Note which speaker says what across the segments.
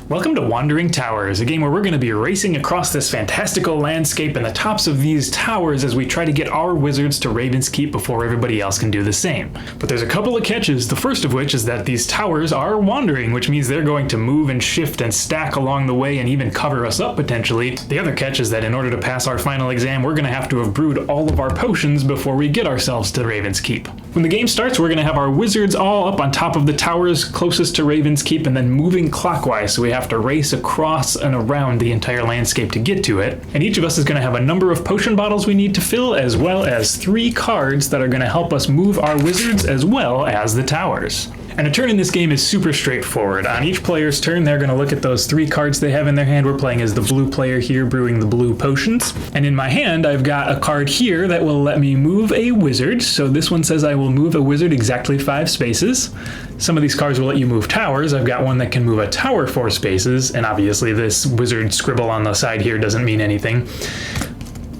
Speaker 1: Welcome to Wandering Towers, a game where we're going to be racing across this fantastical landscape and the tops of these towers as we try to get our wizards to Ravenskeep before everybody else can do the same. But there's a couple of catches, the first of which is that these towers are wandering, which means they're going to move and shift and stack along the way and even cover us up potentially. The other catch is that in order to pass our final exam, we're going to have to have brewed all of our potions before we get ourselves to Ravenskeep. When the game starts, we're going to have our wizards all up on top of the towers closest to Ravenskeep and then moving clockwise, so we have to race across and around the entire landscape to get to it. And each of us is going to have a number of potion bottles we need to fill, as well as 3 cards that are going to help us move our wizards as well as the towers. And a turn in this game is super straightforward. On each player's turn, they're going to look at those 3 cards they have in their hand. We're playing as the blue player here, brewing the blue potions. And in my hand, I've got a card here that will let me move a wizard. So this one says I will move a wizard exactly 5 spaces. Some of these cards will let you move towers. I've got one that can move a tower 4 spaces. And obviously this wizard scribble on the side here doesn't mean anything.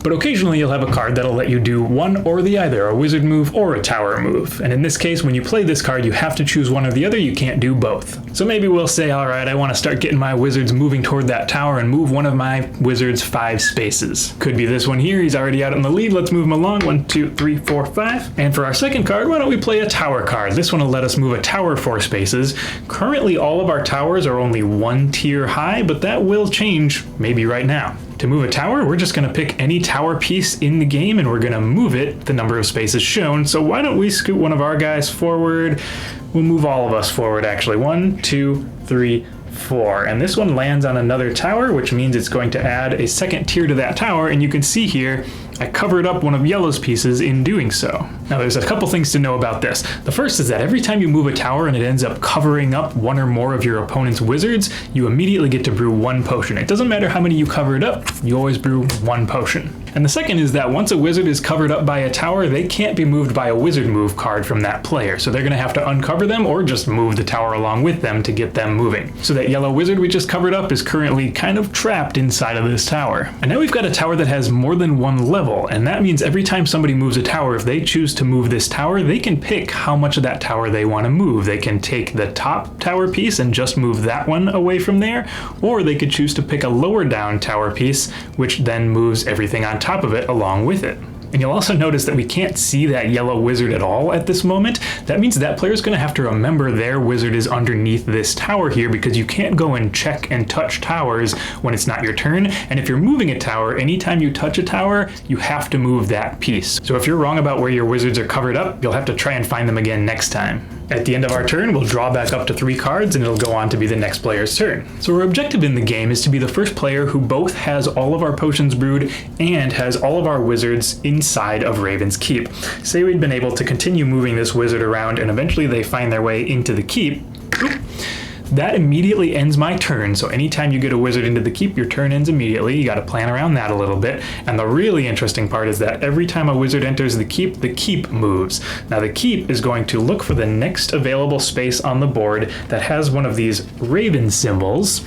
Speaker 1: But occasionally you'll have a card that'll let you do one or the other, a wizard move or a tower move. And in this case, when you play this card, you have to choose one or the other, you can't do both. So maybe we'll say, all right, I want to start getting my wizards moving toward that tower and move one of my wizards 5 spaces. Could be this one here, he's already out in the lead, let's move him along, 1, 2, 3, 4, 5. And for our second card, why don't we play a tower card? This one will let us move a tower 4 spaces. Currently, all of our towers are only 1 tier high, but that will change maybe right now. To move a tower, we're just going to pick any tower piece in the game and we're going to move it the number of spaces shown. So why don't we scoot one of our guys forward? We'll move all of us forward actually. 1, 2, 3, 4. And this one lands on another tower, which means it's going to add a second tier to that tower. And you can see here, I covered up one of yellow's pieces in doing so. Now there's a couple things to know about this. The first is that every time you move a tower and it ends up covering up one or more of your opponent's wizards, you immediately get to brew 1 potion. It doesn't matter how many you cover it up, you always brew 1 potion. And the second is that once a wizard is covered up by a tower, they can't be moved by a wizard move card from that player. So they're going to have to uncover them or just move the tower along with them to get them moving. So that yellow wizard we just covered up is currently kind of trapped inside of this tower. And now we've got a tower that has more than 1 level. And that means every time somebody moves a tower, if they choose to move this tower, they can pick how much of that tower they want to move. They can take the top tower piece and just move that one away from there, or they could choose to pick a lower down tower piece, which then moves everything on top of it along with it. And you'll also notice that we can't see that yellow wizard at all at this moment. That means that player's going to have to remember their wizard is underneath this tower here, because you can't go and check and touch towers when it's not your turn. And if you're moving a tower, anytime you touch a tower, you have to move that piece. So if you're wrong about where your wizards are covered up, you'll have to try and find them again next time. At the end of our turn, we'll draw back up to 3 cards and it'll go on to be the next player's turn. So our objective in the game is to be the first player who both has all of our potions brewed and has all of our wizards inside of Ravenskeep. Say we'd been able to continue moving this wizard around and eventually they find their way into the keep. That immediately ends my turn, so anytime you get a wizard into the keep, your turn ends immediately. You gotta plan around that a little bit. And the really interesting part is that every time a wizard enters the keep moves. Now the keep is going to look for the next available space on the board that has one of these raven symbols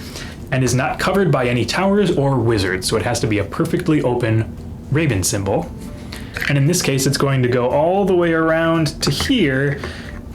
Speaker 1: and is not covered by any towers or wizards, so it has to be a perfectly open raven symbol. And in this case, it's going to go all the way around to here.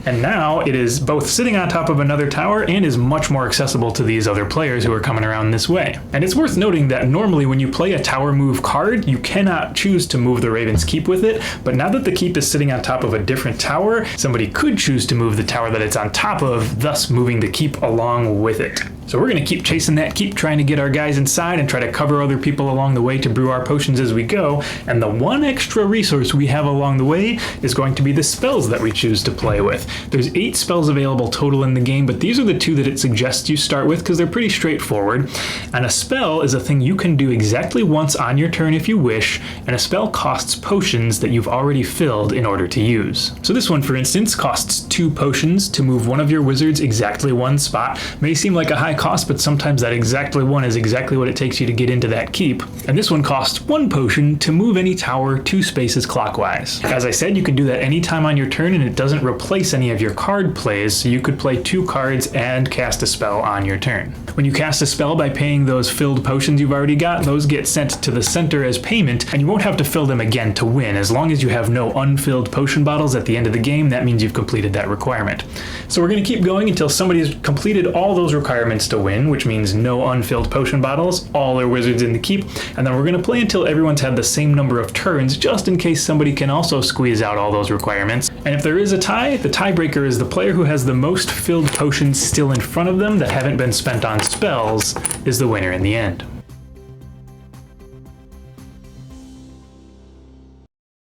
Speaker 1: And now it is both sitting on top of another tower and is much more accessible to these other players who are coming around this way. And it's worth noting that normally when you play a tower move card, you cannot choose to move the Raven's Keep with it, but now that the keep is sitting on top of a different tower, somebody could choose to move the tower that it's on top of, thus moving the keep along with it. So we're going to keep chasing that keep, trying to get our guys inside and try to cover other people along the way to brew our potions as we go. And the one extra resource we have along the way is going to be the spells that we choose to play with. There's 8 spells available total in the game, but these are the 2 that it suggests you start with because they're pretty straightforward. And a spell is a thing you can do exactly once on your turn if you wish, and a spell costs potions that you've already filled in order to use. So this one, for instance, costs 2 potions to move one of your wizards exactly 1 spot. May seem like a high cost, but sometimes that exactly 1 is exactly what it takes you to get into that keep. And this one costs 1 potion to move any tower 2 spaces clockwise. As I said, you can do that anytime on your turn and it doesn't replace any of your card plays, so you could play 2 cards and cast a spell on your turn. When you cast a spell by paying those filled potions you've already got, those get sent to the center as payment, and you won't have to fill them again to win. As long as you have no unfilled potion bottles at the end of the game, that means you've completed that requirement. So we're going to keep going until somebody has completed all those requirements chance to win, which means no unfilled potion bottles, all our wizards in the keep, and then we're going to play until everyone's had the same number of turns, just in case somebody can also squeeze out all those requirements. And if there is a tie, the tiebreaker is the player who has the most filled potions still in front of them that haven't been spent on spells is the winner in the end.